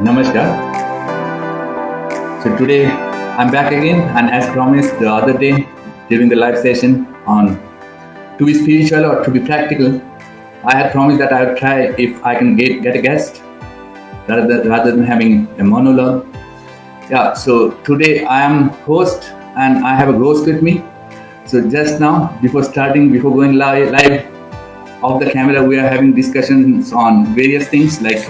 Namaskar. So today I'm back again, and as promised the other day during the live session on to be spiritual or to be practical, I had promised that I would try if I can get a guest rather than having a monologue. Yeah. So today I am host, and I have a host with me. So just now, before going live off the camera, we are having discussions on various things like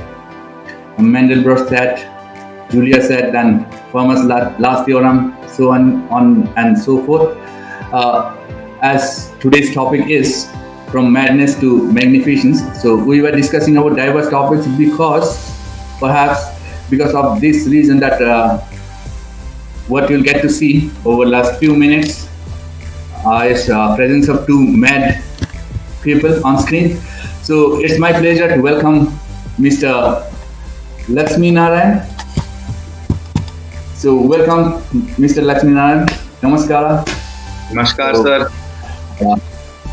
Mandelbrot set, Julia said, and Fermat's last theorem, so on and so forth. Uh, as today's topic is from madness to magnificence, so we were discussing about diverse topics perhaps because of this reason that what you'll get to see over the last few minutes is presence of two mad people on screen. So it's my pleasure to welcome Mr. LAXMINARAYAN. So welcome, Mr. LAXMINARAYAN. Namaskara. Namaskar, So, sir. uh,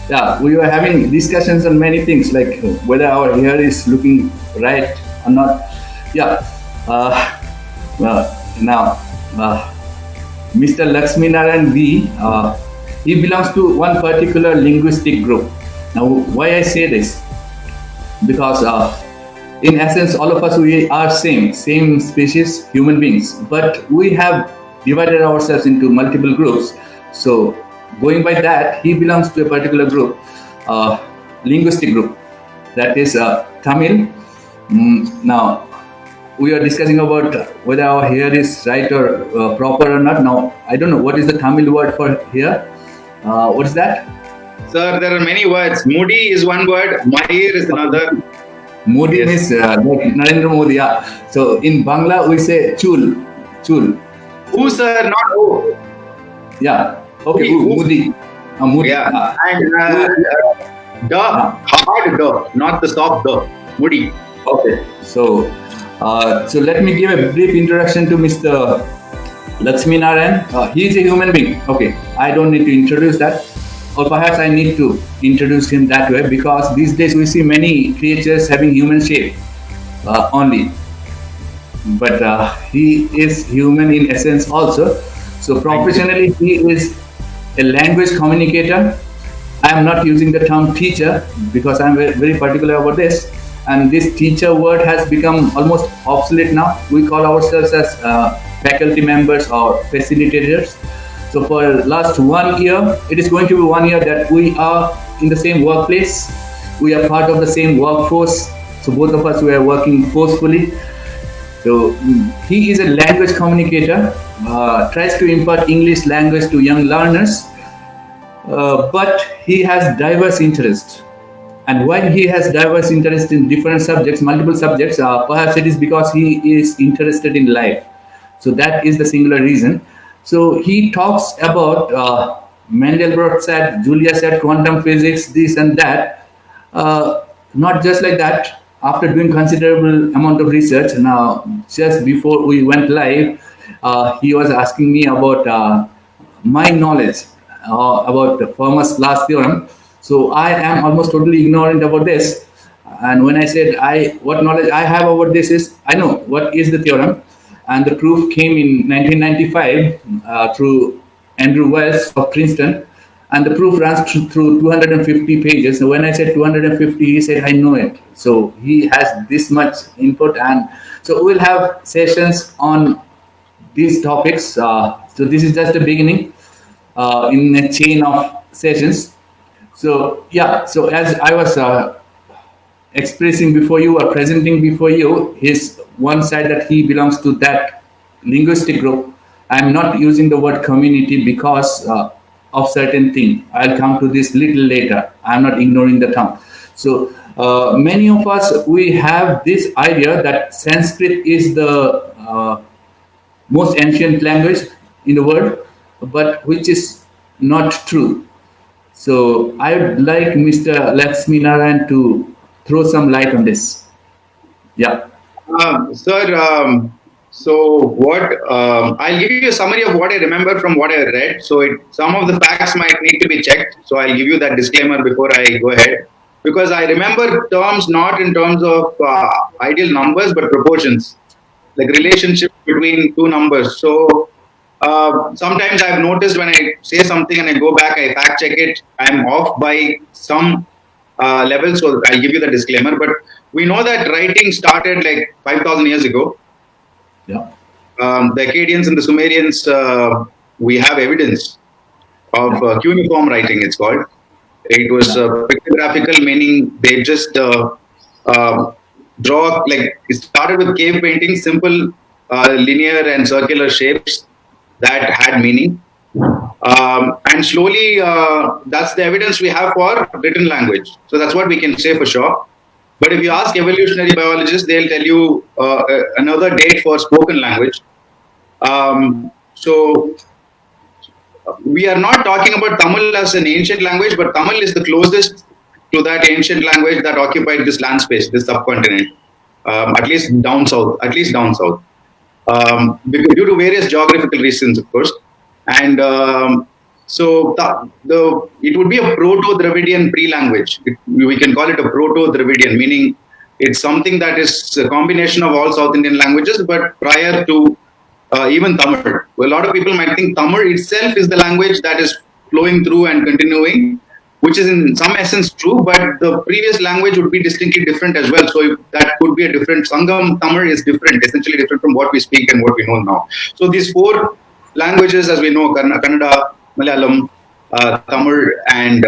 yeah, we were having discussions on many things like whether our hair is looking right or not. Yeah. Now, Mr. LAXMINARAYAN V, he belongs to one particular linguistic group. Now, why I say this? Because in essence all of us, we are same species, human beings, but we have divided ourselves into multiple groups. So going by that, he belongs to a particular group, linguistic group, that is Tamil. Now we are discussing about whether our hair is right or proper or not. Now I don't know what is the Tamil word for hair. What is that? Sir, there are many words. Moody is one word, Mahir is another. Modi Yes. means like Narendra Modi. Yeah. So in Bangla we say chul. Who, sir, not who. Yeah. Okay. Who. Modi. Modi. Yeah. And hard not the soft Moody. Okay. So let me give a brief introduction to Mr. LAXMINARAYAN. He is a human being. Okay. I don't need to introduce that. Or perhaps I need to introduce him that way because these days we see many creatures having human shape only. But he is human in essence also. So professionally, he is a language communicator. I am not using the term teacher because I am very particular about this. And this teacher word has become almost obsolete now. We call ourselves as faculty members or facilitators. So for last 1 year, it is going to be 1 year that we are in the same workplace. We are part of the same workforce. So both of us were working forcefully. So he is a language communicator, tries to impart English language to young learners, but he has diverse interests. And why he has diverse interest in different subjects, multiple subjects, perhaps it is because he is interested in life. So that is the singular reason. So he talks about Mandelbrot said, Julia said, quantum physics, this and that. Not just like that. After doing considerable amount of research, now just before we went live, he was asking me about my knowledge about the Fermat's last theorem. So I am almost totally ignorant about this. And when I said what knowledge I have about this is, I know what is the theorem, and the proof came in 1995 through Andrew Wells of Princeton, and the proof runs through 250 pages. So when I said 250, he said, I know it. So he has this much input, and so we'll have sessions on these topics. So this is just the beginning in a chain of sessions. So yeah, so as I was expressing before you or presenting before you his one side that he belongs to that linguistic group. I'm not using the word community because of certain thing. I'll come to this little later. I'm not ignoring the term. So many of us, we have this idea that Sanskrit is the most ancient language in the world, but which is not true. So I would like Mr. LAXMINARAYAN to throw some light on this. Yeah. Sir, so what I'll give you a summary of what I remember from what I read. So some of the facts might need to be checked. So I'll give you that disclaimer before I go ahead. Because I remember terms not in terms of ideal numbers, but proportions. like relationship between two numbers. So sometimes I've noticed when I say something and I go back, I fact check it, I'm off by some level. So I'll give you the disclaimer. But we know that writing started like 5,000 years ago. Yeah. The Akkadians and the Sumerians, we have evidence of cuneiform writing, it's called. It was pictographical, meaning they just draw, like, it started with cave paintings, simple linear and circular shapes that had meaning. And slowly, that's the evidence we have for written language. So that's what we can say for sure. But if you ask evolutionary biologists, they'll tell you another date for spoken language. So we are not talking about Tamil as an ancient language, but Tamil is the closest to that ancient language that occupied this land space, this subcontinent, at least down south, because due to various geographical reasons, of course. And so it would be a Proto-Dravidian pre-language. We can call it a Proto-Dravidian, meaning it's something that is a combination of all South Indian languages, but prior to even Tamil. A lot of people might think Tamil itself is the language that is flowing through and continuing, which is in some essence true, but the previous language would be distinctly different as well. So that could be a different, Sangam Tamil is different, essentially different from what we speak and what we know now. So these four languages, as we know, Kannada, Malayalam, Tamil, and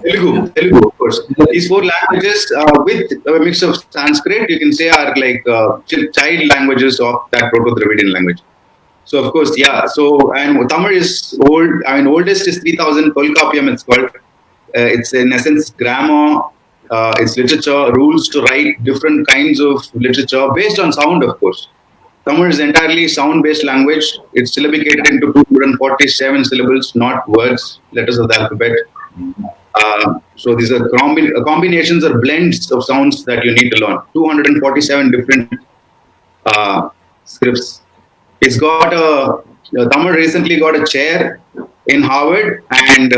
Telugu, of course. These four languages, with a mix of Sanskrit, you can say are like child languages of that Proto-Dravidian language. So, of course, yeah. So, and Tamil is old. I mean, oldest is 3000 Tolkappiyam, it's called. It's in essence grammar, it's literature, rules to write different kinds of literature based on sound, of course. Tamil is entirely sound-based language. It's syllabicated into 247 syllables, not words, letters of the alphabet. So these are combinations or blends of sounds that you need to learn. 247 different scripts. It's got Tamil recently got a chair in Harvard, and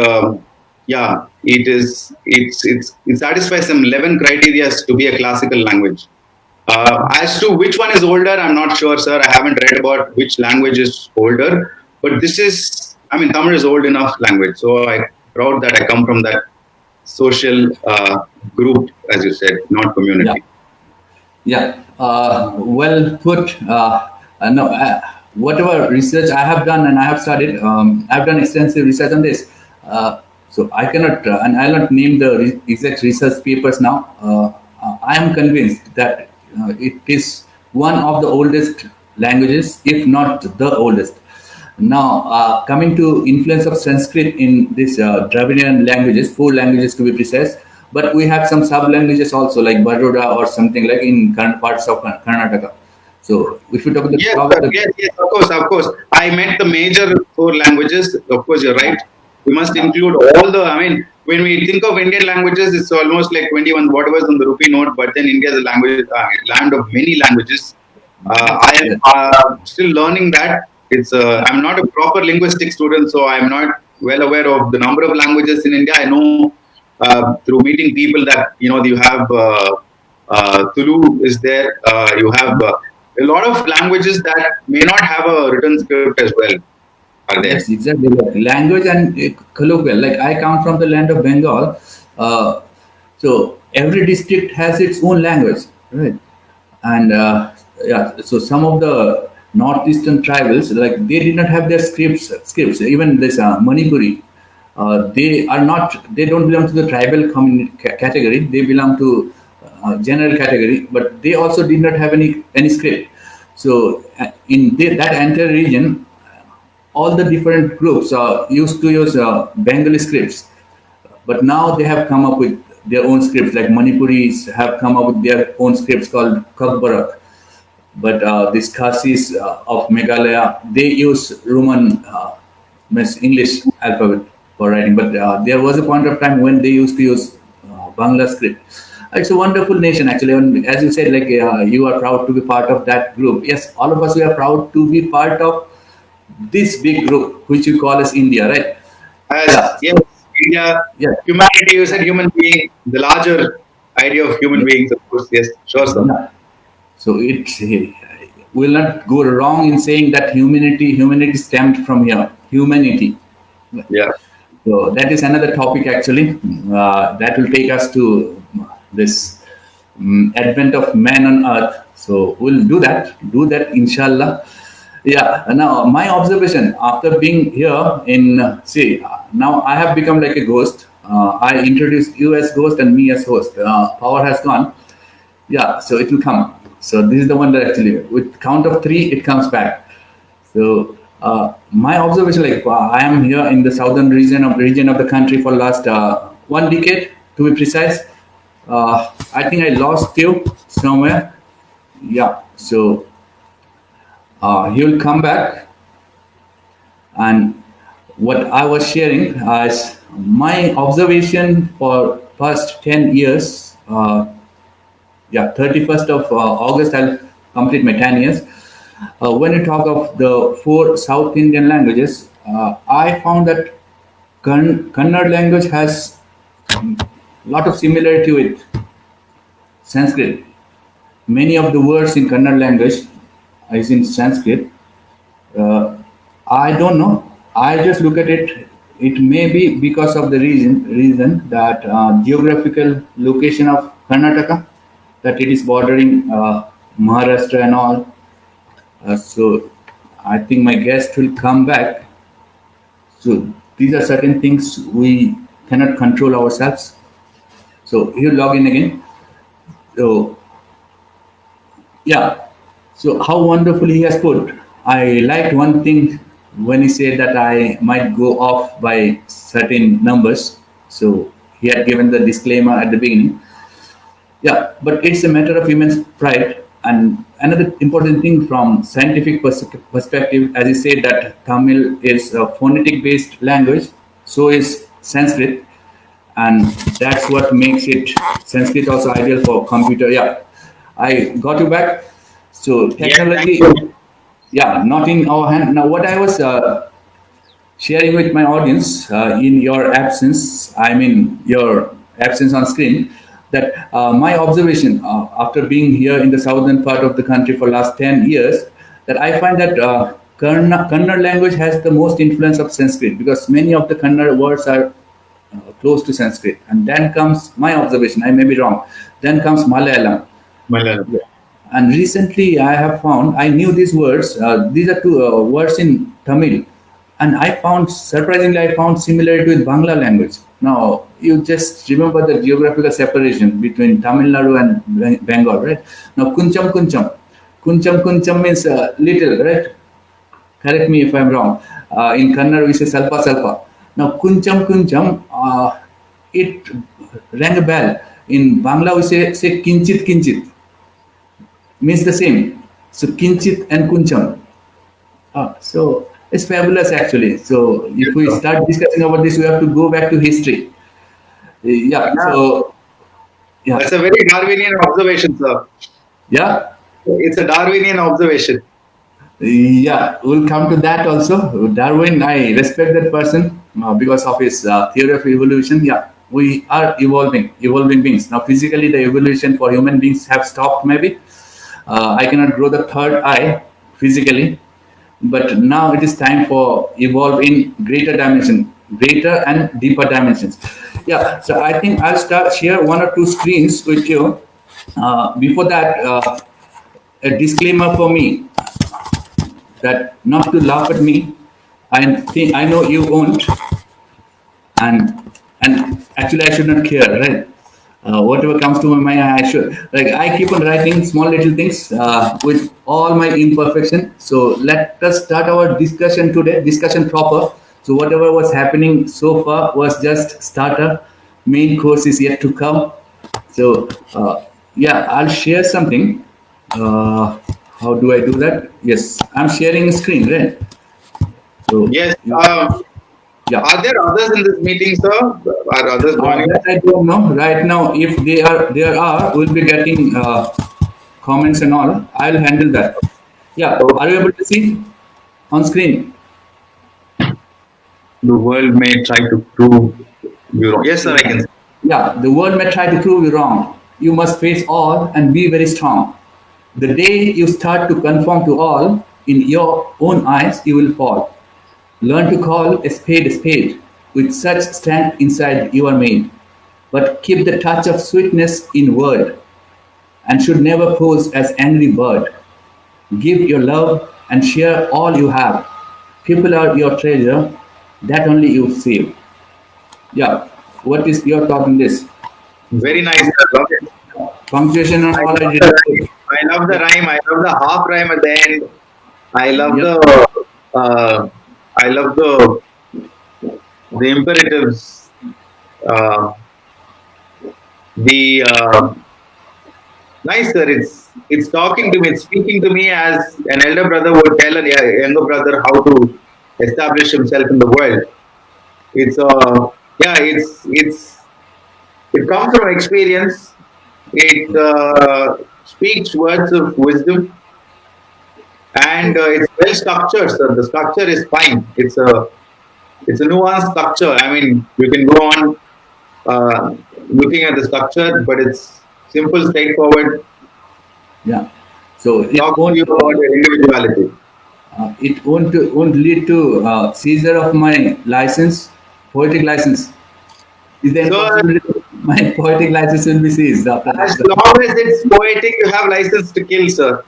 it satisfies some 11 criteria to be a classical language. As to which one is older, I'm not sure, sir. I haven't read about which language is older, but Tamil is old enough language. So I'm proud that I come from that social group, as you said, not community. Yeah. Well put. No, whatever research I have done and I have studied, I've done extensive research on this. So I cannot, and I'll not name the exact research papers now. I am convinced that it is one of the oldest languages, if not the oldest. Now, coming to influence of Sanskrit in these Dravidian languages, 4 languages to be precise, but we have some sub-languages also, like Baroda or something like in current parts of Karnataka. So, if you talk about yes, of course. I meant the major 4 languages. Of course, you're right. We must include all the. When we think of Indian languages, it's almost like 21 whatever's on the rupee note. But then India is a land of many languages. I am still learning that. I'm not a proper linguistic student, so I'm not well aware of the number of languages in India. I know through meeting people that you have Tulu is there. You have a lot of languages that may not have a written script as well. Are there? Yes, exactly. Like language and colloquial. Like I come from the land of Bengal, so every district has its own language, right? And so some of the northeastern tribals, like they did not have their scripts. Even this Manipuri, they don't belong to the tribal category. They belong to general category, but they also did not have any script. So in that entire region, all the different groups used to use Bengali scripts, but now they have come up with their own scripts. Like Manipuris have come up with their own scripts called Kakbarak. But these Khasis of Meghalaya, they use Roman, English alphabet for writing. But there was a point of time when they used to use Bangla script. It's a wonderful nation, actually. And as you said, like you are proud to be part of that group. Yes, all of us, we are proud to be part of this big group, which you call as India, right? Yes, India, humanity, you said human being, the larger idea of human beings, of course, yes, sure, sir. So it will not go wrong in saying that humanity stemmed from here. Humanity. Yeah. So that is another topic actually. That will take us to this advent of man on earth. So we'll do that inshallah. Yeah. Now my observation after being here in see now I have become like a ghost. I introduced you as ghost and me as host. Power has gone. Yeah. So it will come. So this is the one that actually with count of three it comes back. So my observation, like I am here in the southern region of the country for last 1 decade, to be precise. I think I lost you somewhere. Yeah. So he will come back, and what I was sharing is my observation for past 10 years. Yeah, 31st of August, I'll complete my 10 years. When you talk of the four South Indian languages, I found that Kannada language has a lot of similarity with Sanskrit. Many of the words in Kannada language is in Sanskrit. Uh, I don't know. I just look at it. It may be because of the reason that geographical location of Karnataka, that it is bordering Maharashtra and all. So I think my guest will come back. So these are certain things we cannot control ourselves. So he'll log in again. So yeah. So how wonderfully he has put. I liked one thing when he said that I might go off by certain numbers. So he had given the disclaimer at the beginning. Yeah, but it's a matter of immense pride. And another important thing from scientific perspective, as you said, that Tamil is a phonetic based language, so is Sanskrit, and that's what makes it Sanskrit also ideal for computer. Yeah, I got you back. So Yeah. Thank technology, you. yeah, not in our hand. Now, what I was sharing with my audience in your absence, I mean your absence on screen, that my observation after being here in the southern part of the country for last 10 years, that I find that Kannada language has the most influence of Sanskrit because many of the Kannada words are close to Sanskrit. And then comes my observation, I may be wrong, then comes Malayalam. Malayalam. Yeah. And recently, I have found I knew these words. These are two words in Tamil, and I found surprisingly I found similarity with Bangla language. Now you just remember the geographical separation between Tamil Nadu and Bengal, right? Now kuncham kuncham means little, right? Correct me if I'm wrong. In Kannada we say salpa salpa. Now kuncham it rang a bell. In Bangla we say kinchit means the same. So kinchit and kuncham. So it's fabulous actually. So if we start discussing about this, we have to go back to history. Yeah. Yeah. So yeah, That's a very Darwinian observation, sir. yeah, It's a Darwinian observation. yeah. We'll come to that also. Darwin, I respect that person because of his theory of evolution. Yeah, we are evolving beings. Now, physically, the evolution for human beings have stopped. Maybe I cannot grow the third eye physically, but now it is time for evolve in greater and deeper dimensions. Yeah, so I think I'll start share one or two screens with you. Before that, a disclaimer for me that not to laugh at me. I think I know you won't, and actually I should not care, right? Whatever comes to my mind, I should like I keep on writing small little things with all my imperfection. So let us start our discussion today. Discussion proper. So whatever was happening so far was just starter. Main course is yet to come. So yeah, I'll share something. Uh, how do I do that? Yes, I'm sharing a screen, right? So Yes. yeah. Are there others in this meeting, sir? Are others joining That us? I don't know. Right now, if there are, we'll be getting comments and all. I'll handle that. Yeah, are you able to see on screen? The world may try to prove you wrong. Yes, sir, I can see. Yeah, the world may try to prove you wrong. You must face all and be very strong. The day you start to conform to all, in your own eyes, you will fall. Learn to call a spade. With such strength inside you are made. But keep the touch of sweetness in word, and should never pose as angry bird. Give your love and share all you have. People are your treasure, that only you save. Yeah. What is your thought on this? Very nice. Sir. Love it. Punctuation and I all I love did. the rhyme. I love the rhyme. I love the half rhyme at the end. I love Yep. the uh, I love the imperatives. Uh, the Nice, sir. It's talking to me. It's speaking to me as an elder brother would tell a younger brother how to establish himself in the world. It's yeah. It comes from experience. It speaks words of wisdom, and it's well structured, sir. The structure is fine. It's a nuanced structure. I mean, you can go on looking at the structure, but it's simple, straightforward. Yeah. So Talk to you about your individuality. won't lead to seizure of my license, poetic license. Is there any So, possibility my poetic license will be seized after as this? long as it's poetic, you have license to kill, sir.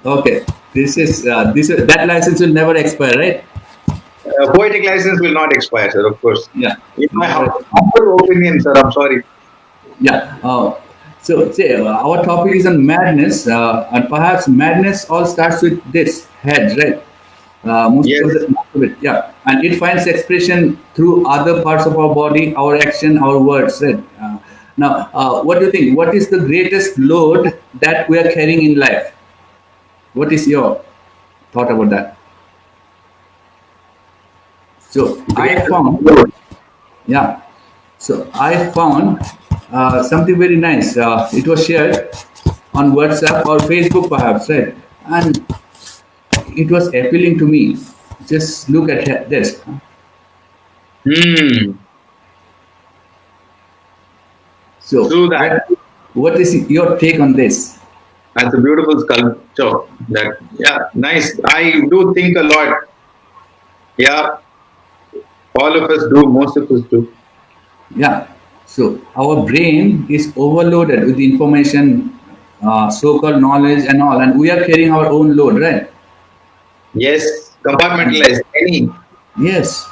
Okay. That license will never expire, right? Poetic license will not expire, sir, of course. Yeah. In my Never. humble opinion, sir, I'm sorry. Yeah. So, say our topic is on madness, and perhaps madness all starts with this head, right? Yes. Most of it, yeah, and it finds expression through other parts of our body, our action, our words, right? Now, what do you think? What is the greatest load that we are carrying in life? What is your thought about that? So, I Great. found, yeah. So I found something very nice. It was shared on WhatsApp or Facebook, perhaps, right? And it was appealing to me. Just look at this. Hmm. So, True that. what is your take on this? That's a beautiful sculpture. That yeah, nice. I do think a lot. Yeah, all of us do. Most of us do. Yeah. So our brain is overloaded with information, so-called knowledge and all, and we are carrying our own load, right? Yes, And compartmentalized. Any. yes,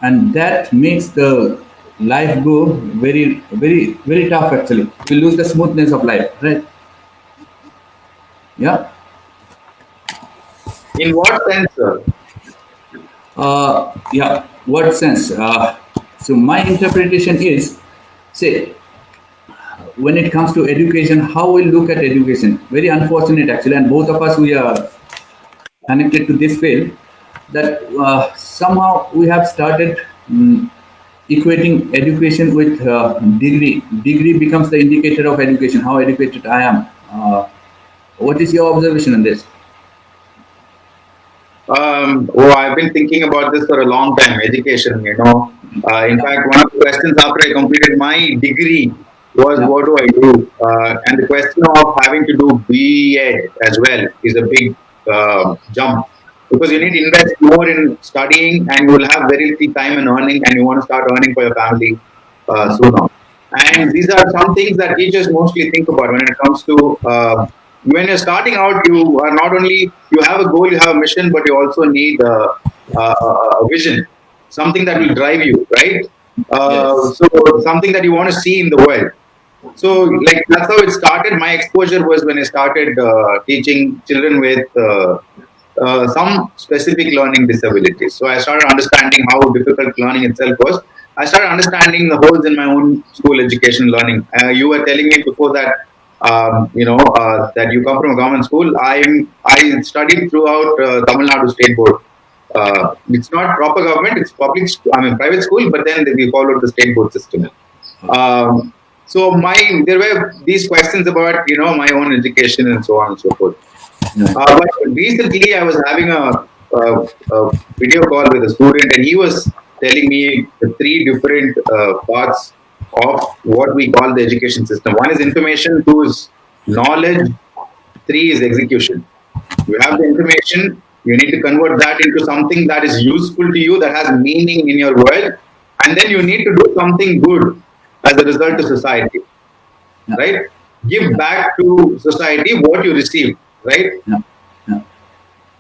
and that makes the life go very tough. Actually, we lose the smoothness of life, right? Yeah. In what sense, sir? Yeah. What sense? So my interpretation is, say, when it comes to education, how we look at education. Very unfortunate, actually, and both of us we are connected to this field. That somehow we have started equating education with degree. Degree becomes the indicator of education. How educated I am. What is your observation on this? Oh, I've been thinking about this for a long time. Education, In Yeah. fact, one of the questions after I completed my degree was, Yeah. "What do I do?" And the question of having to do B.Ed as well is a big jump because you need to invest more in studying, and you will have very little time in earning, and you want to start earning for your family Yeah. soon on. Yeah. And these are some things that teachers mostly think about when it comes to when you're starting out. You are not only you have a goal, you have a mission, but you also need a vision, something that will drive you, right? Yes. So something that you want to see in the world. So, like that's how it started. My exposure was when I started teaching children with some specific learning disabilities. So I started understanding how difficult learning itself was. I started understanding the holes in my own school education learning. You were telling me before that that you come from a government school. I studied throughout Tamil Nadu State Board. It's not proper government; it's public. I mean private school, but then we followed the state board system. Um, so there were these questions about my own education and so on and so forth. Right. But recently, I was having a video call with a student, and he was telling me the three different parts of what we call the education system. One is information, two is knowledge, Three is execution. You have the information, you need to convert that into something that is useful to you, that has meaning in your world, and then you need to do something good as a result to society, yeah, right? Give yeah, back to society what you received, right? yeah, yeah.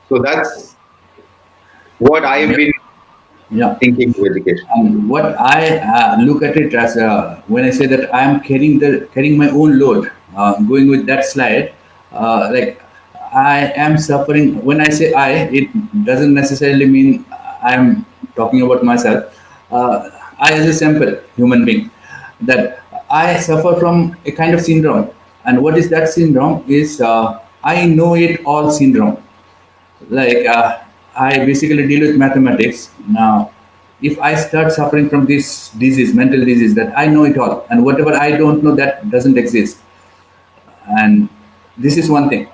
So that's what I have been Yeah. thinking of education. And what I look at it as when I say that I am carrying my own load, going with that slide, like I am suffering. When I say I, it doesn't necessarily mean I am talking about myself. I, as a simple human being, that I suffer from a kind of syndrome, and what is that syndrome? Is I know it all syndrome. Like I basically deal with mathematics now. If I start suffering from this disease, mental disease, that I know it all, and whatever I don't know, that doesn't exist. And this is one thing.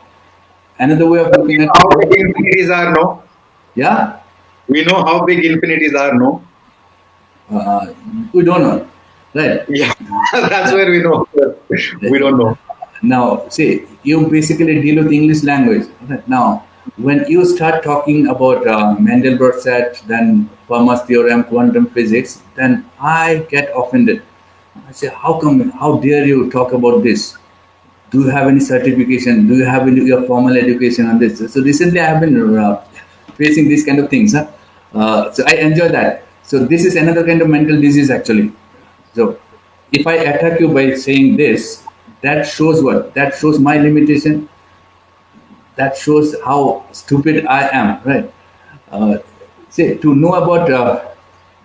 Another way of But we looking at know how big it, infinities are, no? yeah, We know how big infinities are, no? uh, we don't know, right? Yeah, that's where we know. We don't know. Now, see, you basically deal with English language. Right? Now, when you start talking about Mandelbrot set, then Fermat's theorem, quantum physics, then I get offended. I say, how come? How dare you talk about this? Do you have any certification? Do you have any, your formal education on this? So recently, I have been facing these kind of things. Huh? So I enjoy that. So this is another kind of mental disease, actually. So if I attack you by saying this, that shows what? That shows my limitation. That shows how stupid I am, right? Uh, say to know about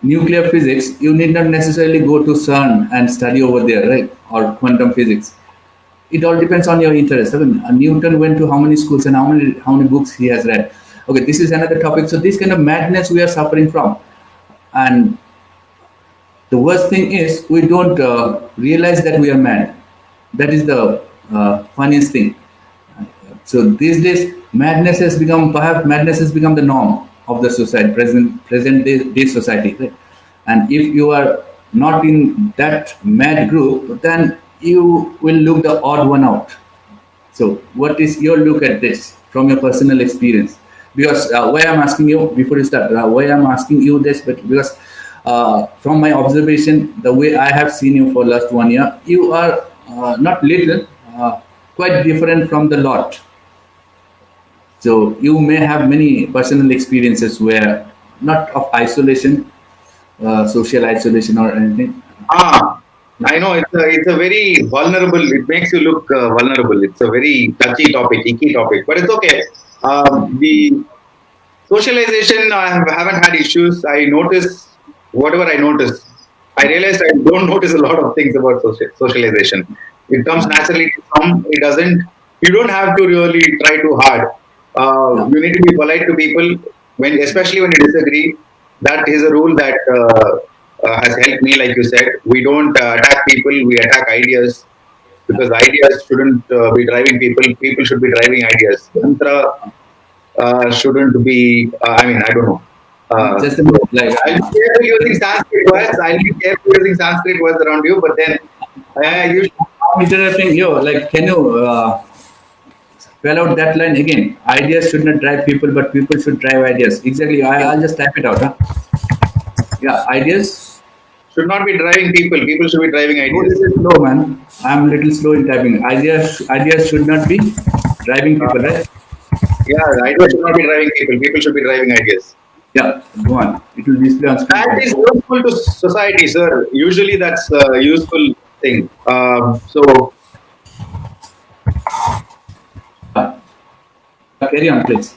nuclear physics, you need not necessarily go to CERN and study over there, right? Or quantum physics. It all depends on your interest. I mean, Newton went to how many schools and how many books he has read. Okay, this is another topic. So this kind of madness we are suffering from, and the worst thing is we don't realize that we are mad. That is the funniest thing. So these days, madness has become the norm of the society, present day society. Right? And if you are not in that mad group, then you will look the odd one out. So, what is your look at this from your personal experience? Because why I'm asking you before you start, why I'm asking you this, but because from my observation, the way I have seen you for last 1 year, you are not little, quite different from the lot. So you may have many personal experiences where not of isolation, social isolation or anything. Ah, I know it's a very vulnerable. It makes you look vulnerable. It's a very touchy topic, icky topic, but it's okay. The socialization, haven't had issues. I notice whatever I notice. I realized I don't notice a lot of things about socialization. It comes Uh, naturally to some. It doesn't. You don't have to really try too hard. yeah, You need to be polite to people when, especially when you disagree. That is a rule that has helped me. Like you said, we don't attack people. We attack ideas yeah. because ideas shouldn't be driving people. People should be driving ideas. Yantra shouldn't be. I mean, I don't know. Just a So minute, like I'll be careful using Sanskrit words. I'll be careful using Sanskrit words around you. But then you I'm interrupting you. Like, can you spell out that line again? Ideas should not drive people, but people should drive ideas. Exactly. I'll just type it out. Huh? Yeah, ideas. should not be driving people. People should be driving Go a ideas. little slow, man. I'm a little slow in typing. Ideas should not be driving people, Uh, right? yeah, ideas should not be driving people. People should be driving ideas. Yeah, go on. It will display on screen That for you. is useful to society, sir. Usually, that's a useful thing. So Yeah. Carry on, please.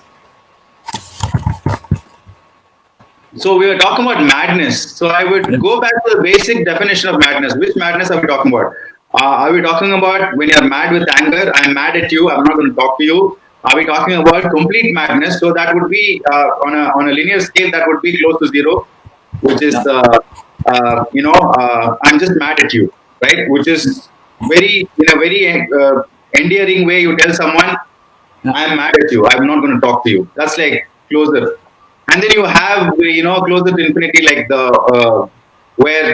So we were talking about madness. So I would Yeah. go back to the basic definition of madness. Which madness are we talking about? Are we talking about when you're mad with anger? I'm mad at you. I'm not going to talk to you. Are we talking about complete madness? So that would be on a linear scale. That would be close to zero, which is Yeah. I'm just mad at you, right? Which is very in a very endearing way. You tell someone Yeah. I'm mad at you. I'm not going to talk to you. That's like closer. And then you have, closer to infinity, like the where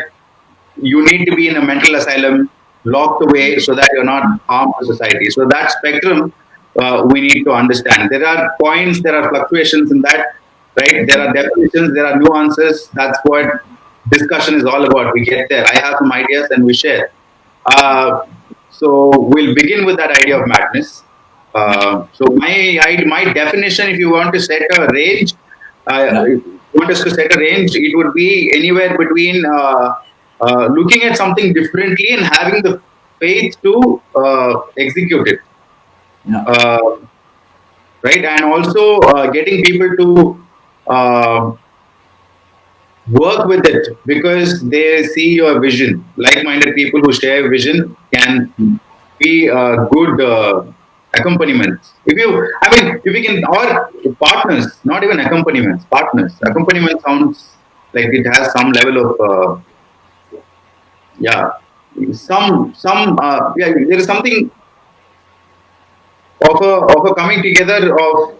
you need to be in a mental asylum, locked away, so that you're not harmed to society. So that spectrum we need to understand. There are points, there are fluctuations in that, right? There are definitions, there are nuances. That's what discussion is all about. We get there. I have some ideas and we share. Uh, so we'll begin with that idea of madness. So my definition, if you want to set a range, Yeah. if you want us to set a range, it would be anywhere between looking at something differently and having the faith to execute it. Yeah. Uh, right? And also getting people to uh, work with it because they see your vision. Like-minded people who share vision can Mm. be good accompaniments. If you can, or partners, not even accompaniments, partners. Accompaniment sounds like it has some level of, yeah, there is something of a coming together of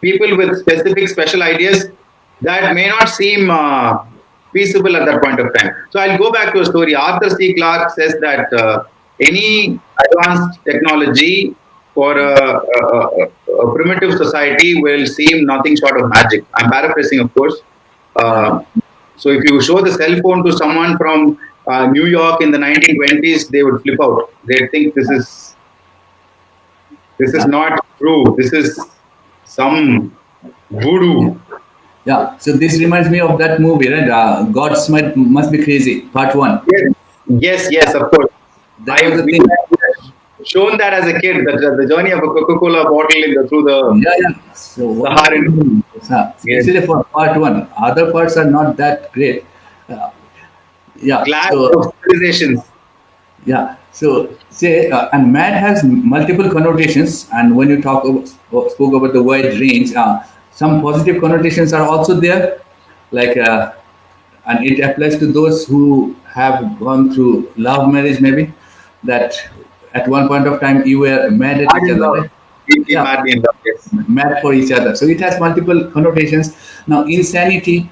people with specific special ideas that may not seem feasible at that point of time. So I'll go back to a story. Arthur C. Clarke says that any advanced technology for a primitive society will seem nothing short of magic. I'm paraphrasing, of course. Yeah. Uh, so if you show the cell phone to someone from New York in the 1920s, they would flip out. They'd think this is Yeah. not true. This is some Yeah. voodoo. Yeah. So this reminds me of that movie, right? God's must be crazy, part one. Yes, yes, yes, of course. That was the We thing. had shown that as a kid, that the journey of a Coca-Cola bottle through the Yeah, yeah. So what was Saharan. Yes, especially for part one, other parts are not that great. Uh, yeah. clash So of civilizations. yeah. So say and mad has multiple connotations, and when you spoke about the wide range, some positive connotations are also there, like and it applies to those who have gone through love marriage, maybe that at one point of time you were mad at Mad each in other, love. right? Deeply Yeah, madly in love. Yes. mad for each other. So it has multiple connotations. Now, insanity.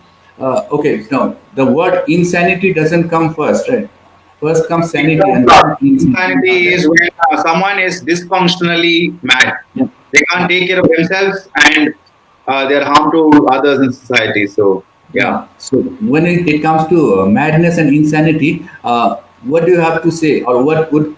Okay, no, the word insanity doesn't come first, right? First comes It sanity comes and up. then insanity. Insanity is when someone is dysfunctionally mad. Yeah, They can't yeah, take care of themselves and they're harm to others in society. So, yeah. yeah. So when it comes to madness and insanity, what do you have to say, or what would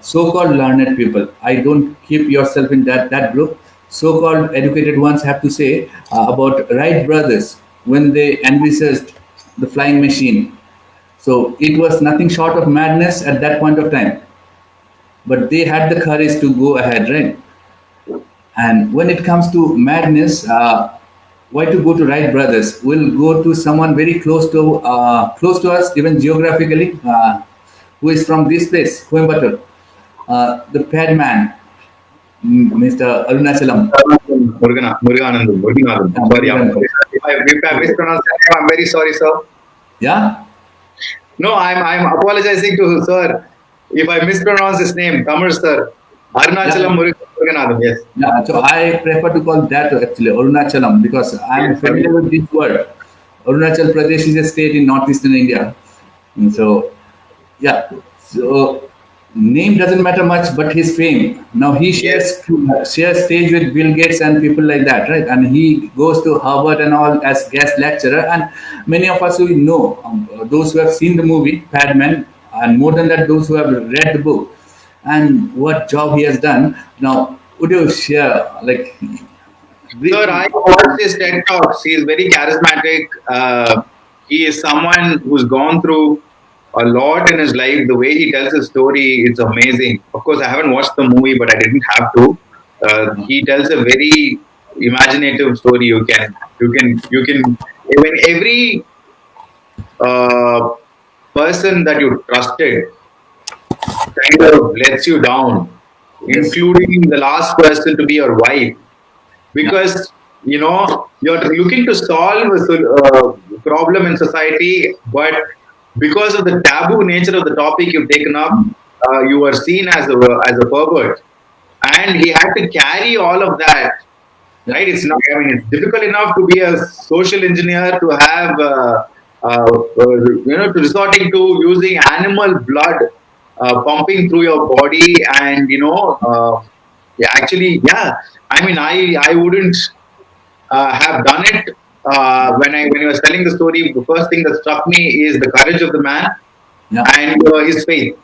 so-called learned people? I don't keep yourself in that group. So-called educated ones have to say about Wright brothers when they envisaged the flying machine. So it was nothing short of madness at that point of time. But they had the courage to go ahead, right? And when it comes to madness, why to go to Wright brothers? We'll go to someone very close to us, even geographically, who is from this place, Coimbatore. The pad man, Mr. Arunachalam. Muruganandam. Sorry, Murugan. if I mispronounced that name, I'm very sorry, sir. Yeah, No, I'm apologizing to sir if I mispronounce his name, Tamil sir. yeah, Arunachalam Muruganathan, yes. yeah. So I prefer to call that actually Arunachalam because I'm Yes, familiar with this word. Arunachal Pradesh is a state in northeastern India. And so, yeah. So, name doesn't matter much, but his fame. Now he yes. shares stage with Bill Gates and people like that, right? And he goes to Harvard and all as guest lecturer. And many of us who know, those who have seen the movie Padman, and more than that, those who have read the book, and what job he has done. Now, would you share, like, Sir, briefly? I watched his TED Talks. He is very charismatic. He is someone who's gone through a lot in his life. The way he tells his story, it's amazing. Of course, I haven't watched the movie, but I didn't have to. He tells a very imaginative story. When every uh, person that you trusted kind of lets you down, Yes. including the last person to be your wife, Yeah. because you're looking to solve a problem in society, but because of the taboo nature of the topic you've taken up, you are seen as a pervert, and he had to carry all of that. Yeah. Right? It's not. I mean, it's difficult enough to be a social engineer to have to resorting to using animal blood pumping through your body and Yeah, actually, yeah. I mean, I wouldn't have done it. When he was telling the story, the first thing that struck me is the courage of the man Yeah, and his faith.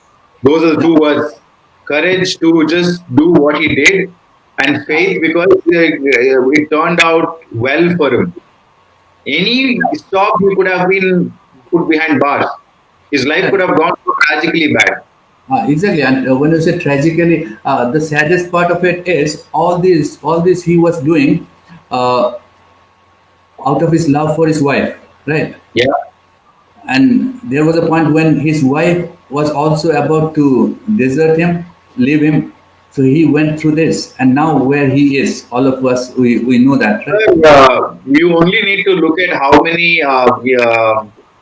Those are the yeah, two words: courage to just do what he did, and yeah, faith because it turned out well for him. Any stop he could have been put behind bars. His life could correct. have gone so tragically bad. Exactly, and when you say tragically, the saddest part of it is all this he was doing uh, out of his love for his wife, right? Yeah. And there was a point when his wife was also about to desert him, leave him. So he went through this, and now where he is, all of us we know that, right? You only need to look at how many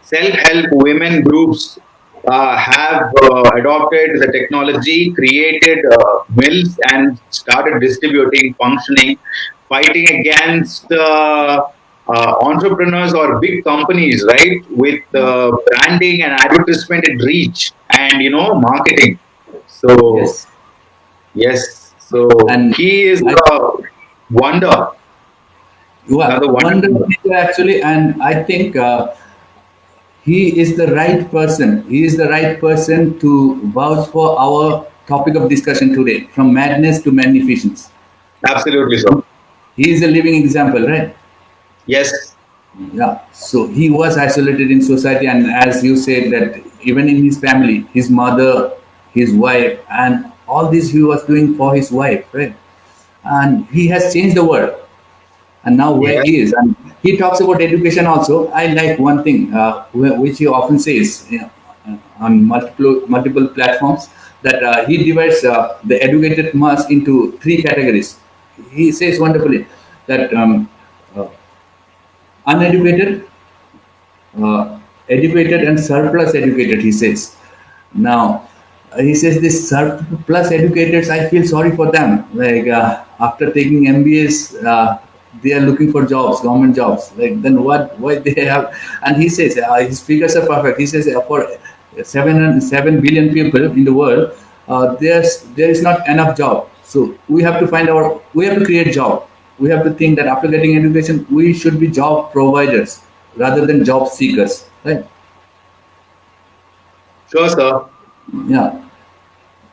self-help women groups have adopted the technology, created mills, and started distributing, functioning, fighting against entrepreneurs or big companies, right? With Yeah. branding and advertisement and reach, and marketing. So Yes, yes, so and he is I a wonder, you are another wonderful wonder. teacher actually, and I think he is the right person. He is the right person to vouch for our topic of discussion today, from madness to magnificence. Absolutely so. He is a living example, right? Yes, Yeah. So he was isolated in society, and as you said, that even in his family, his mother, his wife, and all this he was doing for his wife, right? And he has changed the world, and now where yes, he is, and he talks about education also. I like one thing which he often says, on multiple platforms, that he divides the educated mass into three categories. He says wonderfully that uh, uneducated, educated, and surplus educated, he says. Now, he says this surplus educators, I feel sorry for them. Like after taking MBAs, they are looking for jobs, government jobs. Like then what? Why they have? And he says his figures are perfect. He says for 7 billion people in the world, there is not enough job. So we have to create job. We have to think that after getting education, we should be job providers rather than job seekers, right? sure, sir. Yeah.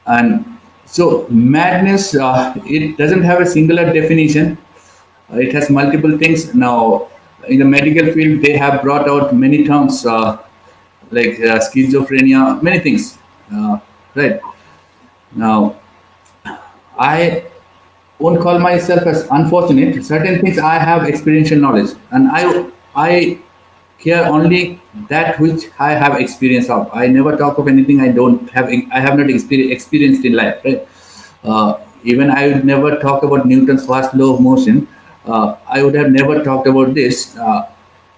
And so madness, it doesn't have a singular definition. It has multiple things. Now, in the medical field, they have brought out many terms like schizophrenia, many things. Right. Now, I won't call myself as unfortunate. Certain things I have experiential knowledge, and I care only that which I have experience of. I never talk of anything I have not experienced in life. Right? Even I would never talk about Newton's first law of motion. I would have never talked about this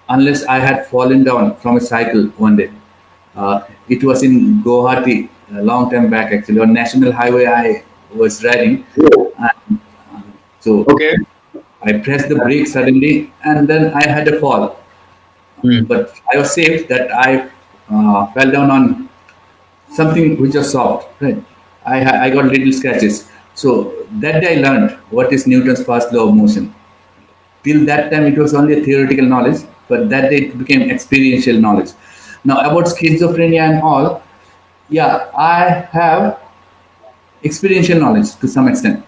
unless I had fallen down from a cycle one day. It was in Guwahati a long time back actually on national highway. I was riding, Oh, and so okay. I pressed the brake suddenly, and then I had a fall. Hmm. But I was safe that I fell down on something which was soft. Right, I got little scratches. So that day I learned what is Newton's first law of motion. Till that time, it was only a theoretical knowledge, but that day it became experiential knowledge. Now about schizophrenia and all, yeah, I have experiential knowledge to some extent.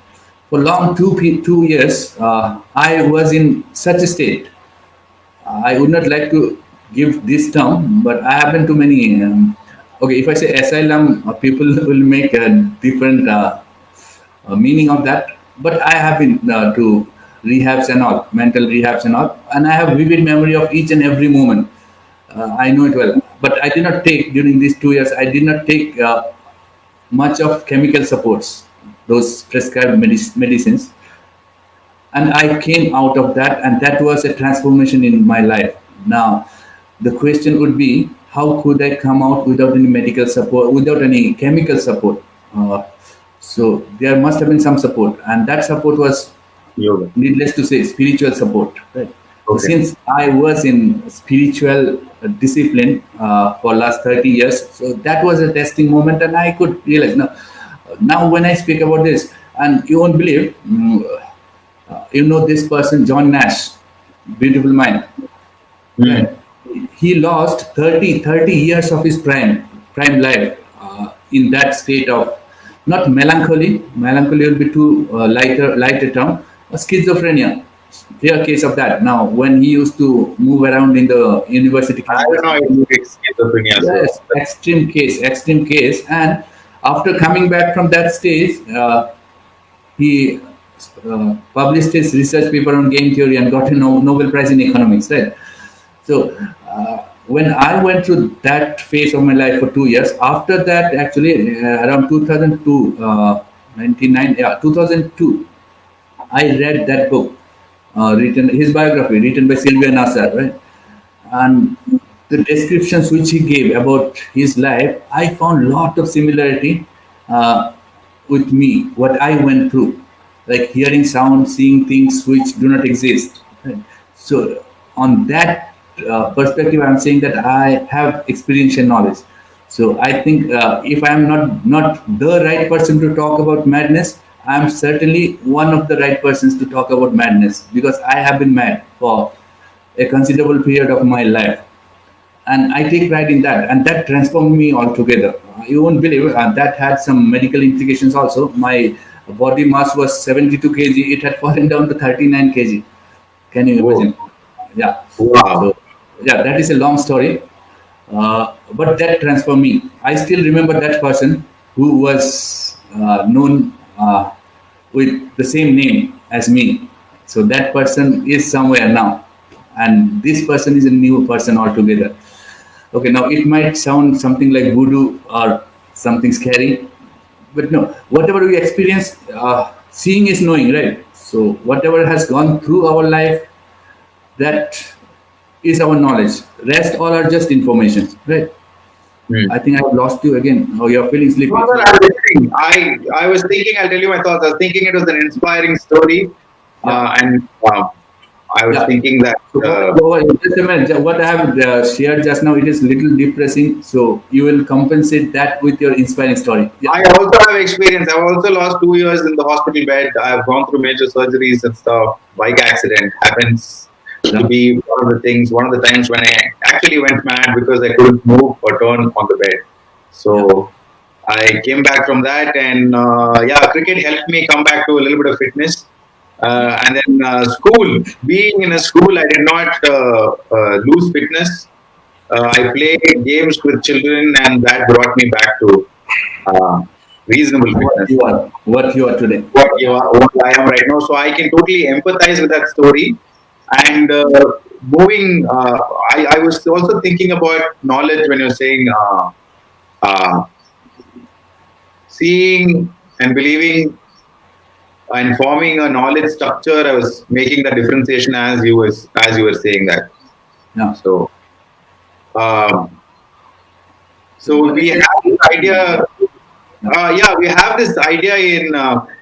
For long 2 years, I was in such a state. I would not like to give this term, but I have been to many. Okay, if I say asylum, people will make a different meaning of that. But I have been to rehabs and all, mental rehabs and all, and I have vivid memory of each and every moment. I know it well. But I did not take during these 2 years. I did not take much of chemical supports, those prescribed medicines, and I came out of that, and that was a transformation in my life. Now, the question would be, how could I come out without any medical support, without any chemical support? Uh, so there must have been some support, and that support was, Yoga. needless to say, spiritual support. Right. So Okay. since I was in spiritual discipline for last 30 years, so that was a testing moment, and I could realize now when I speak about this. And you won't believe, this person, John Nash, beautiful mind. Hmm. Right. He lost 30 years of his prime life in that state of not melancholy. Melancholy will be too lighter term. Schizophrenia. Clear case of that. Now, when he used to move around in the university I campus, don't know if it's schizophrenia, so yes, extreme case. And after coming back from that stage, he published his research paper on game theory and got a Nobel Prize in economics. Right. So when I went through that phase of my life for 2 years, after that, actually around 2002, 99, yeah, 2002, I read that book, written his biography, written by Sylvia Nassar, right? And the descriptions which he gave about his life, I found lot of similarity uh, with me, what I went through, like hearing sound, seeing things which do not exist. Right? So, on that perspective, I'm saying that I have experiential knowledge. So, I think if I'm not the right person to talk about madness, I'm certainly one of the right persons to talk about madness because I have been mad for a considerable period of my life, and I take pride in that, and that transformed me altogether. You won't believe that had some medical implications also. My body mass was 72 kg, it had fallen down to 39 kg. Can you whoa, imagine? Yeah. wow. So, yeah, that is a long story, but that transformed me. I still remember that person who was known with the same name as me. So that person is somewhere now, and this person is a new person altogether. Okay, now it might sound something like voodoo or something scary, but no, whatever we experience, seeing is knowing, right? So whatever has gone through our life, that is our knowledge. Rest all are just information, right? Hmm. I think I've lost you again. Oh, you're feeling No, sleepy. no, So I'm listening. I was thinking, I'll tell you my thoughts. I was thinking it was an inspiring story. yeah, And I was yeah. thinking that, So just a minute. What I have shared just now, it is little depressing. So you will compensate that with your inspiring story. Yeah, I also have experience. I've also lost 2 years in the hospital bed. I've gone through major surgeries and stuff. Bike accident happens to yeah, be one of the times when I actually went mad because I couldn't move or turn on the bed. yeah. So I came back from that, and yeah, cricket helped me come back to a little bit of fitness. And then school, being in a school, I did not lose fitness. I played games with children, and that brought me back to uh, reasonable fitness. What you are today. What I am right now. So I can totally empathize with that story. And moving, I was also thinking about knowledge when you're saying uh, seeing and believing and forming a knowledge structure. I was making the differentiation as you were saying that. Yeah. So um, So so what we is have it? this idea. Yeah. Yeah, we have this idea in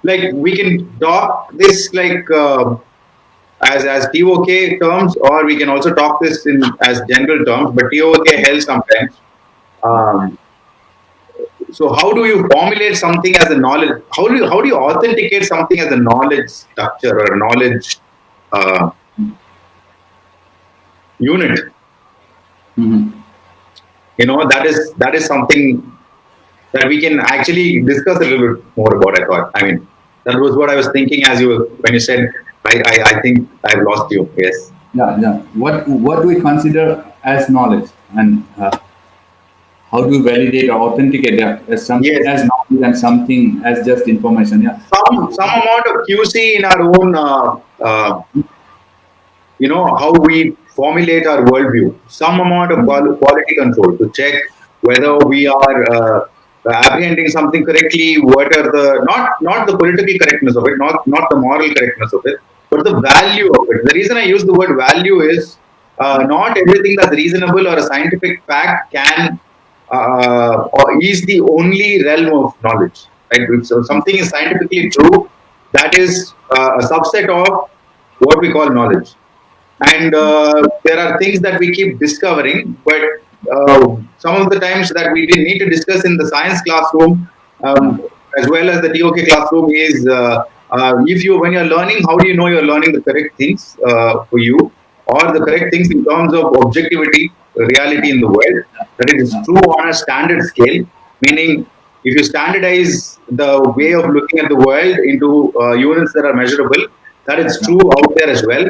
like we can talk this like as TOK terms, or we can also talk this in as general terms. But TOK helps sometimes. Um, so how do you formulate something as a knowledge? How do you authenticate something as a knowledge structure or a knowledge uh, unit? Mhm. That is something that we can actually discuss a little bit more about. I thought. I mean, that was what I was thinking as when you said. I think I've lost you. Yes. Yeah, yeah. What do we consider as knowledge, and how do we validate or authenticate that as something Yes. as knowledge and something as just information? Yeah. Some amount of QC in our own. How we formulate our worldview. Some amount of quality control to check whether we are apprehending something correctly. What are the not the political correctness of it, not the moral correctness of it, but the value of it. The reason I use the word value is not everything that's reasonable or a scientific fact can or is the only realm of knowledge. Right? So something is scientifically true, that is a subset of what we call knowledge. And there are things that we keep discovering, but some of the times that we didn't need to discuss in the science classroom, Yeah. as well as the TOK classroom is if you when you're learning, how do you know you're learning the correct things for you, or the correct things in terms of objectivity, reality in the world, that it is yeah, true on a standard scale, meaning if you standardize the way of looking at the world into units that are measurable, that it's yeah, true out there as well.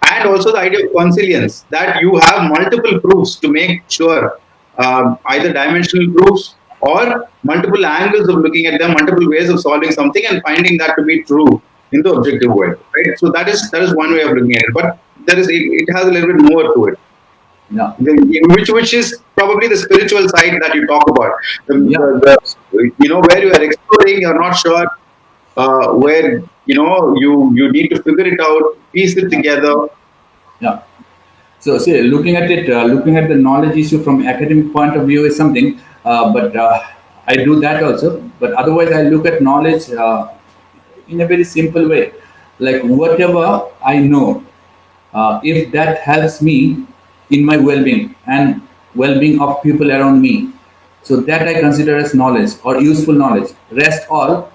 And also the idea of consilience, that you have multiple proofs to make sure, either dimensional proofs or multiple angles of looking at them, multiple ways of solving something and finding that to be true in the objective world, right? So that is one way of looking at it, but it has a little bit more to it, yeah, which is probably the spiritual side that you talk about. yeah. Where you are exploring, you're not sure, where you need to figure it out, piece it Yeah. together. Yeah. So, see, looking at the knowledge issue from academic point of view is something, but I do that also. But otherwise, I look at knowledge in a very simple way. Like whatever I know, if that helps me in my well-being and well-being of people around me, so that I consider as knowledge or useful knowledge. Rest all,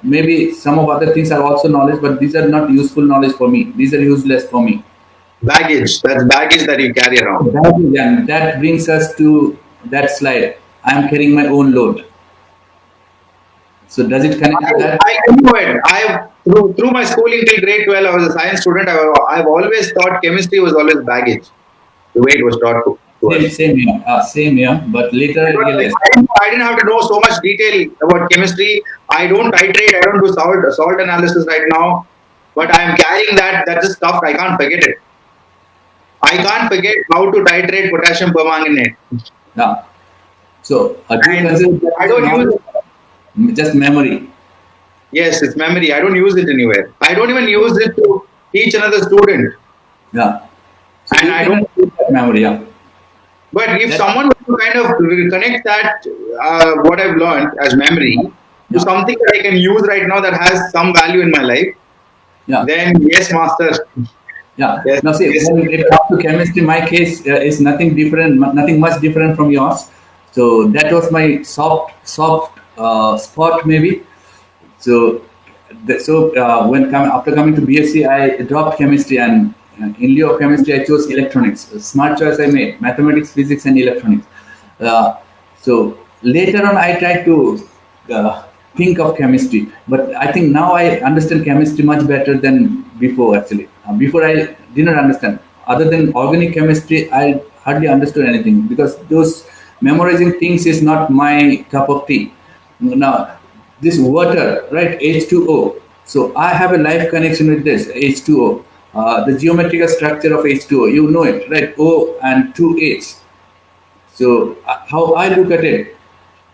maybe some of other things are also knowledge, but these are not useful knowledge for me. These are useless for me. Baggage, that's baggage that you carry around. That brings us to that slide. I am carrying my own load. So does it connect to that? I know it. Through my schooling till grade 12, I was a science student. I've always thought chemistry was always baggage, the way it was taught to Same, us. same here. Same here. But later I realized. I didn't have to know so much detail about chemistry. I don't titrate. I don't do salt analysis right now. But I am carrying that is stuff. I can't forget it. I can't forget how to titrate potassium permanganate. Yeah. So do you And consider that I as don't use it. knowledge? Just memory? Yes, it's memory. I don't use it anywhere. I don't even use it to teach another student. Yeah. So And you I cannot don't. use that memory. Yeah. But if That, someone were to kind of connect that, what I've learned as memory, to yeah. something that I can use right now that has some value in my life, Yeah. then yes, master. Yeah. Yes, Now see, yes. when it comes to chemistry, my case is nothing different, nothing much different from yours. So that was my soft spot maybe. So, after coming to BSc, I dropped chemistry, and in lieu of chemistry, I chose electronics. A smart choice I made: mathematics, physics, and electronics. Uh, so later on, I tried to uh, think of chemistry, but I think now I understand chemistry much better than before. Actually, before I did not understand. Other than organic chemistry, I hardly understood anything because those memorizing things is not my cup of tea. Now, this water, right? H2O. So I have a life connection with this H2O. The geometrical structure of H2O, you know it, right? O and 2H. So how I look at it,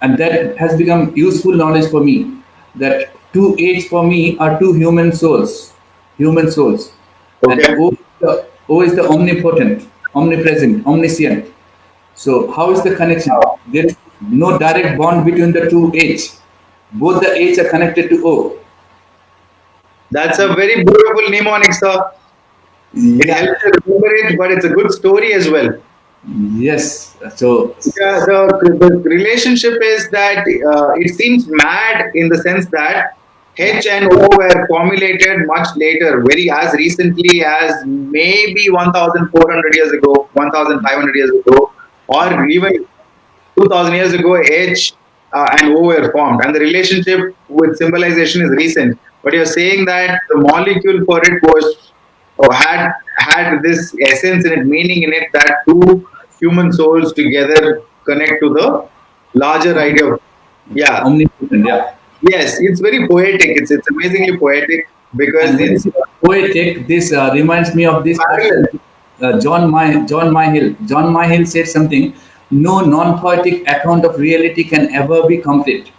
and that has become useful knowledge for me. That 2H for me are two human souls, and Okay. O is the omnipotent, omnipresent, omniscient. So how is the connection? There is no direct bond between the two H. Both the H are connected to O. That's a very beautiful mnemonic, sir. It Yeah. helps you remember it, but it's a good story as well. Yes. So Yeah, the relationship is that it seems mad in the sense that H and O were formulated much later, very as recently as maybe 1,400 years ago, 1,500 years ago, or even 2,000 years ago, H and O were formed, and the relationship with symbolization is recent. But you're saying that the molecule for it was, or had this essence in it, meaning in it, that two human souls together connect to the larger idea of, yeah, omnipotent. Yeah. yes, it's very poetic. It's amazingly poetic because And when it's it's poetic, this reminds me of this parallel. person, John Myhill. John Myhill said something: "No non-poetic account of reality can ever be complete.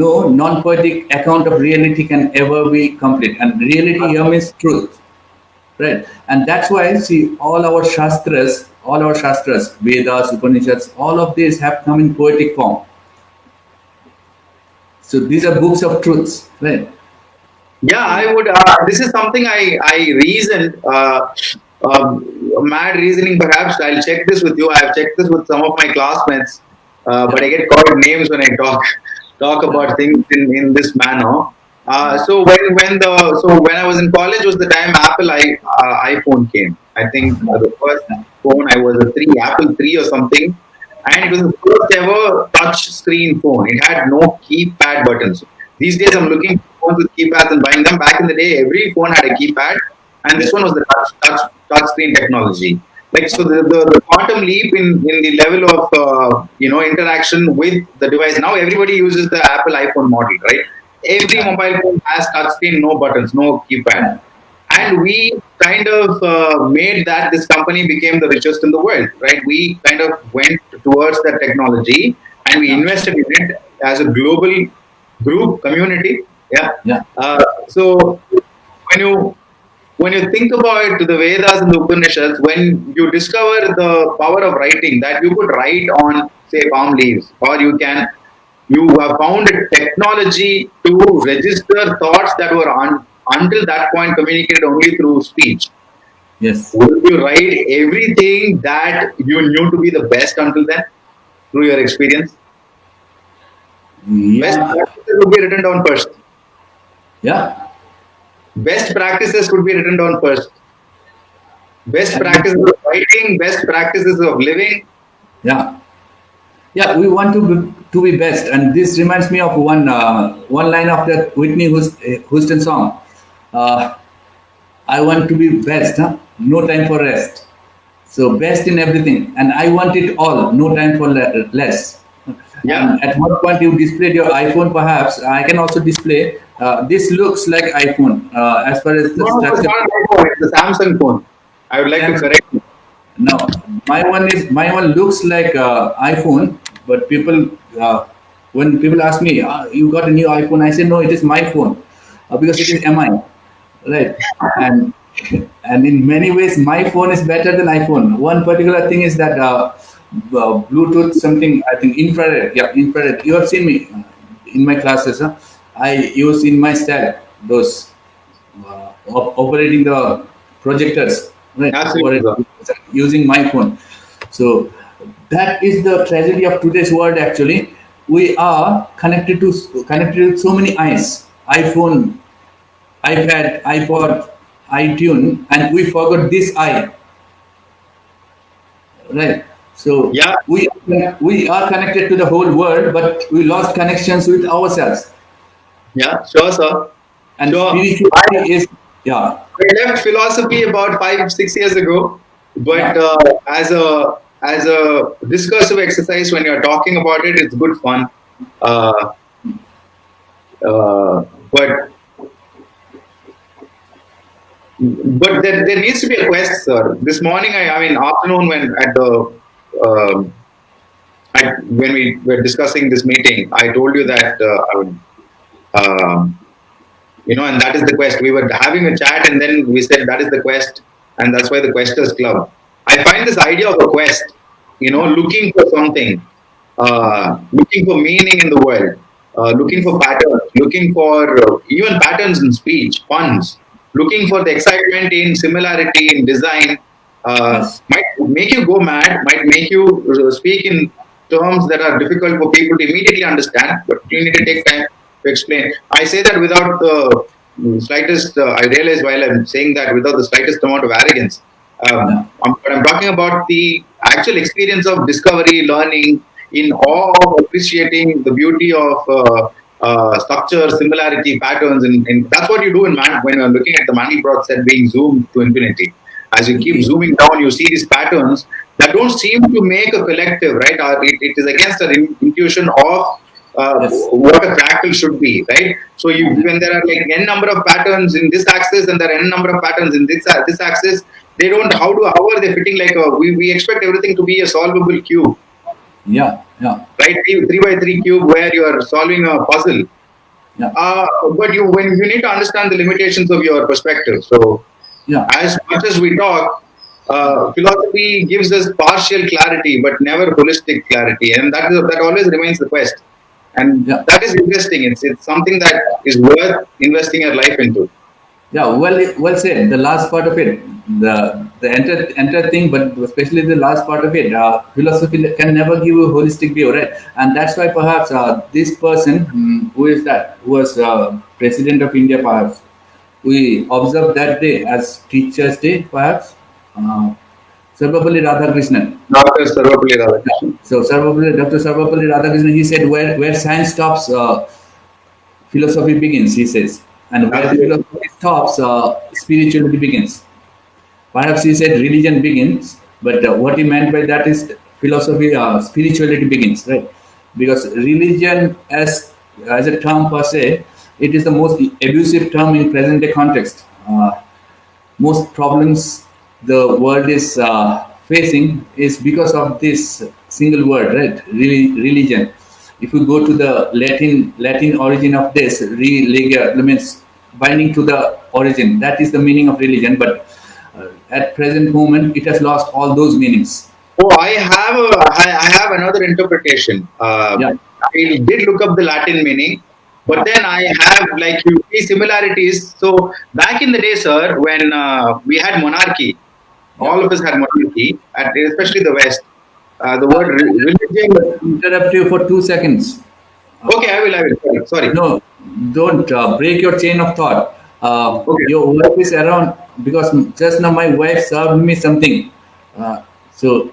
No non-poetic account of reality can ever be complete." And reality here means truth, right? And that's why see all our shastras, Vedas, Upanishads, all of these have come in poetic form. So these are books of truths, right? Yeah, I would. This is something I reasoned. Mad reasoning, perhaps. I'll check this with you. I've checked this with some of my classmates, but Yeah. I get called names when I talk. talk Yeah. about things in this manner. So when I was in college was the time iPhone came. I think the first Yeah. phone I was a three Apple three or something, and it was the first ever touch screen phone. It had no keypad buttons. These days I'm looking for phones with keypads and buying them. Back in the day, every phone had a keypad, and this Yes. one was the touch screen technology. Like so, the quantum leap in the level of interaction with the device. Now everybody uses the Apple iPhone model, right? Every Yeah. mobile phone has touchscreen, no buttons, no keypad, Yeah. and we kind of made that this company became the richest in the world, right? We kind of went towards that technology and we Yeah. invested in it as a global group community. Yeah. Yeah. So when you when you think about the Vedas and the Upanishads, when you discover the power of writing, that you could write on, say, palm leaves, or you have found a technology to register thoughts that were until that point communicated only through speech. Yes. Would you write everything that you knew to be the best until then through your experience? Best Yeah. practices would be written down first. Yeah. Best practices would be written down first. Best And practices of writing, best practices of living. yeah. Yeah, we want to be best, and this reminds me of one line of that Whitney Houston song. Uh, I want to be best, huh? No time for rest. So best in everything, and I want it all. No time for less. Yeah. And at one point you displayed your iPhone. Perhaps I can also display. This looks like iPhone as far as the No, no, it's structure. not an iPhone, it's a Samsung phone. I would like to Samsung. correct you. Now, my one looks like iPhone, but when people ask me, "You got a new iPhone?" I say, "No, it is my phone, because it is MI, right?" And and in many ways, my phone is better than iPhone. One particular thing is that Bluetooth something, I think infrared. Yeah, infrared. You have seen me in my classes. Huh? I use in my stack those operating the projectors, right? Absolutely, sir. Using my phone. So that is the tragedy of today's world. Actually, we are connected to so many eyes: iPhone, iPad, iPod, iTunes, and we forgot this eye, right? So Yeah, we are connected to the whole world, but we lost connections with ourselves. yeah, sure, sir. And Sure. spirituality is, yeah, I left philosophy about 5, 6 years ago, but yeah, as a discursive exercise, when you're talking about it, it's good fun. Uh, but there needs to be a quest, sir. This morning, I mean, afternoon when at the um when we were discussing this meeting, I told you that and that is the quest. We were having a chat, and then we said that is the quest, and that's why the Questers Club. I find this idea of a quest, yeah, looking for something, looking for meaning in the world, looking yes, for patterns, looking for even patterns in speech, puns, looking for the excitement in similarity in design, yes, might make you go mad, might make you speak in terms that are difficult for people to immediately understand, but you need to take time to explain. I say that without the slightest, I realize while I'm saying that without the slightest amount of arrogance. yeah, But I'm talking about the actual experience of discovery, learning, in awe of appreciating the beauty of structure, similarity, patterns, and that's what you do in when you're looking at the Mandelbrot set being zoomed to infinity. As you keep zooming down, you see these patterns that don't seem to make a collective, right? Or it is against our intuition of yes, what a fractal should be, right? So when there are like n number of patterns in this axis and there are n number of patterns in this axis, they don't how are they fitting like we expect everything to be a solvable cube, yeah, yeah, right? Three by three cube where you are solving a puzzle. yeah, But you need to understand the limitations of your perspective. So yeah, as much as we talk, philosophy gives us partial clarity, but never holistic clarity, and that always remains the quest. And yeah, that is interesting. It's something that is worth investing your life into. Yeah, well said. The last part of it, the entire thing, but especially the last part of it, philosophy can never give a holistic view, right? And that's why perhaps this person, who is that, who was president of India, perhaps we observe that day as Teachers' Day, perhaps. Uh, Sarvapalli Radhakrishnan. Dr. Sarvapalli Yeah. Radhakrishnan. So Dr. Sarvapalli Radhakrishnan, he said, where science stops, philosophy begins, he says. And where Absolutely. philosophy stops, spirituality begins. Perhaps he said religion begins, but what he meant by that is philosophy, spirituality begins, right? Because religion, as a term per se, it is the most abusive term in present day context. Most problems the world is facing is because of this single word, right? Really, religion. If you go to the Latin origin of this, religia means binding to the origin. That is the meaning of religion. But at present moment, it has lost all those meanings. Oh, I have another interpretation. Yeah, I did look up the Latin meaning, but yeah, then I have like you see similarities. So back in the day, sir, when we had monarchy, yeah. all of us had monarchy, especially the West. The word religion. Interrupt you for 2 seconds. Okay, I will. Sorry, sorry. No, don't break your chain of thought. Okay. Your wife is around because just now my wife served me something. Uh, so,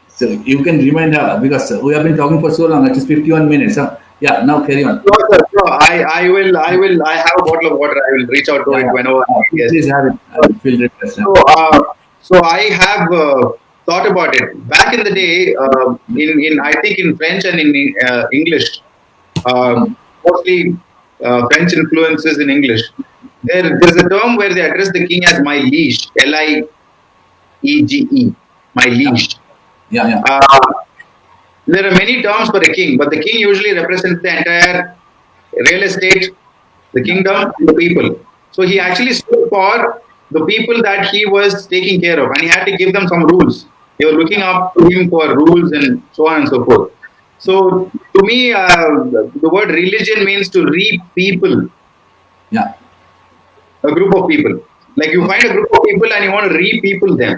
so you can remind her because we have been talking for so long. It is 51 minutes. Huh? Yeah, now carry on. Sure, sir. Sure. I have a bottle of water. I will reach out to Yeah, it yeah. whenever. Yes. Please have it. I feel refreshed. Yeah. So, so I have thought about it. Back in the day, in I think in French and in English, mostly French influences in English. There's a term where they address the king as my liege, Liege, my Yeah, liege. yeah, yeah. Uh, there are many terms for a king, but the king usually represents the entire real estate, the Yeah. kingdom, and the people. So he actually stood for the people that he was taking care of, and he had to give them some rules. They were looking up to him for rules and so on and so forth. So to me, the word religion means to re-people Yeah. a group of people. Like you find a group of people and you want to re-people them.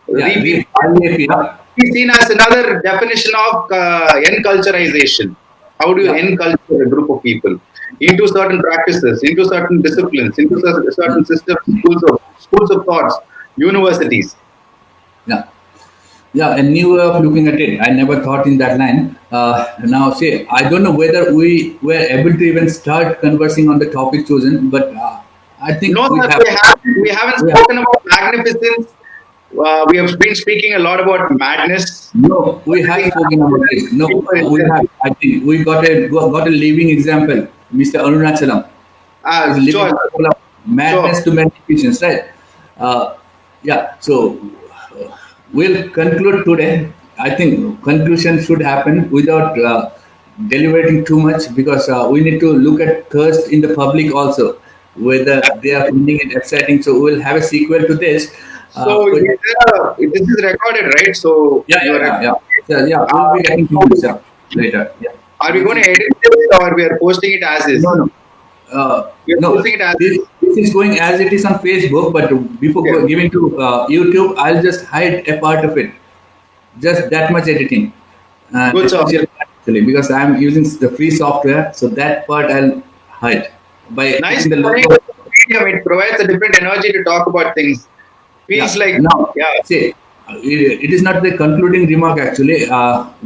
Yeah. Re-people REAP, yeah. is seen as another definition of enculturization. How do you Yeah. enculture a group of people into certain practices, into certain disciplines, into certain systems, schools of thoughts, universities? Yeah. Yeah, a new way of looking at it. I never thought in that line. Now, say, I don't know whether we were able to even start conversing on the topic chosen, but I think No, we sir, have. we haven't We have. spoken about magnificence. We have been speaking a lot about madness. No, we I have think spoken about this. No, we have. I think we got a living example, Mr. Arunachalam. Is a living sure, example of sure. madness to magnificence, right? Uh, yeah. So we'll conclude today. I think conclusion should happen without deliberating too much because we need to look at thirst in the public also, whether they are finding it exciting. So we'll have a sequel to this. So With, this is recorded, right? So yeah, you yeah, are. yeah, yeah. So, yeah, we'll be getting to this later. Yeah. Are we This going is to edit this or we are posting it as is? no, no. We are No, posting it as this, is. this is going as it is on Facebook, but before Okay. giving to YouTube, I'll just hide a part of it. Just that much editing, Good, sir. essential part actually, because I'm using the free software, so that part I'll hide by Nice. putting the Medium. logo. It provides a different energy to talk about things. Feels Yeah. like, Now, yeah. see, it is not the concluding remark actually.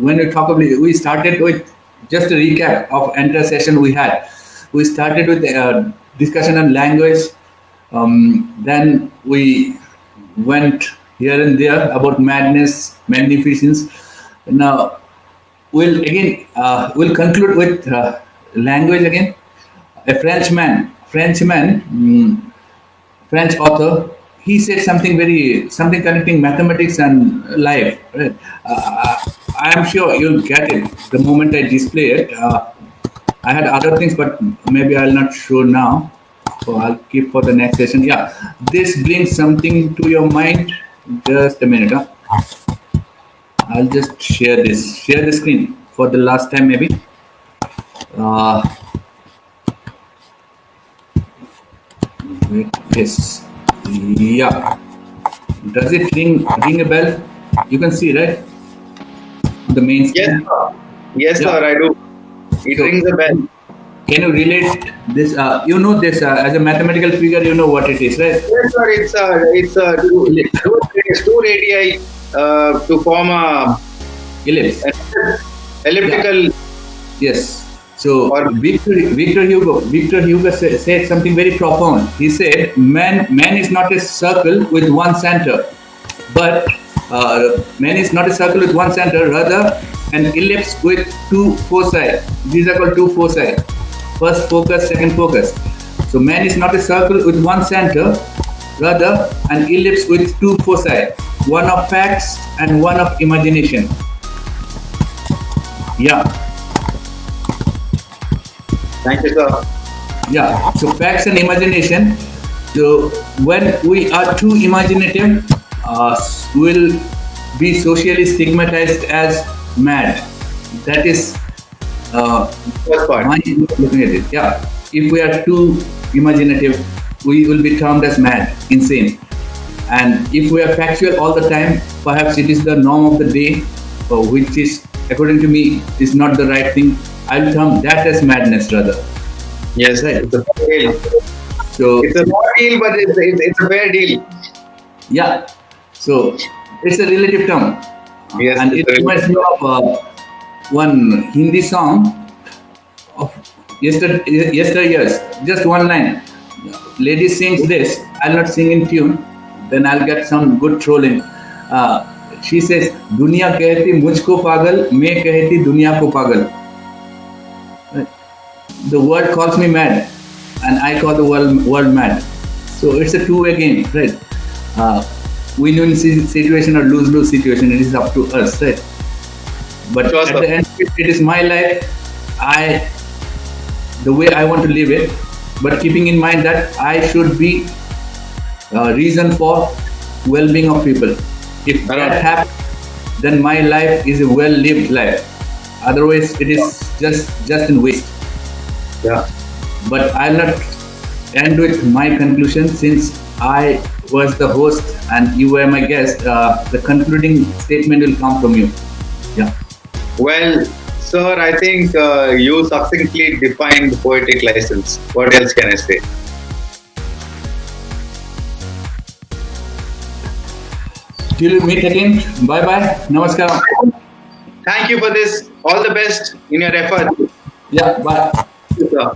When we talk about, we started with just a recap of entire session we had. We started with discussion on language. Then we went here and there about madness, magnificence. Now we'll conclude with language again. A Frenchman, French author. He said something connecting mathematics and life. Right? I am sure you'll get it the moment I display it. I had other things, but maybe I'll not show now. So I'll keep for the next session. Yeah, this brings something to your mind. Just a minute. Huh? I'll just share the screen for the last time, maybe. Uh, Wait, yes. Yeah. Does it ring a bell? You can see, right? The main Yes, screen. sir. Yes, Yeah. sir, I do. It So, rings a bell. can you relate this? You know this as a mathematical figure. You know what it is, right? Yes, sir. Two radii to form Ellipse. an Yeah. elliptical Yes. So or Victor Hugo said something very profound. He said, "Man is not a circle with one center, but man is not a circle with one center. Rather, an ellipse with two foci. These are called two foci. First focus, second focus. So man is not a circle with one center, rather an ellipse with two foci, one of facts and one of imagination." Yeah. thank you, sir. Yeah, so facts and imagination. So when we are too imaginative, we'll be socially stigmatized as mad. That is First part. my way of looking at it. Yeah, if we are too imaginative, we will be termed as mad, insane. And if we are factual all the time, perhaps it is the norm of the day, which is, according to me, is not the right thing. I'll term that as madness rather. Yes, Right. it's a fair deal. So It's a raw deal, but it's a fair deal. yeah, so it's a relative term, Yes, and it it's a reminds me of one Hindi song of yesteryears. Just one line. Lady sings this. I'll not sing in tune. Then I'll get some good trolling. She says, "दुनिया कहती मुझको पागल, मैं कहती दुनिया को पागल." The world calls me mad, and I call the world mad. So it's a two-way game, right? Win-win situation or lose-lose situation. It is up to us, right? But Sure, at sir. the end, it is my life. The way I want to live it, but keeping in mind that I should be a reason for well-being of people. If that happens, then my life is a well-lived life. Otherwise, it is just in waste. Yeah. But I'll not end with my conclusion since I was the host and you were my guest. The concluding statement will come from you. Yeah. Well, sir, I think you succinctly defined the poetic license. What else can I say? Till we meet again. Bye bye. Namaskar. Thank you for this. All the best in your effort. Yeah. Bye. Sir.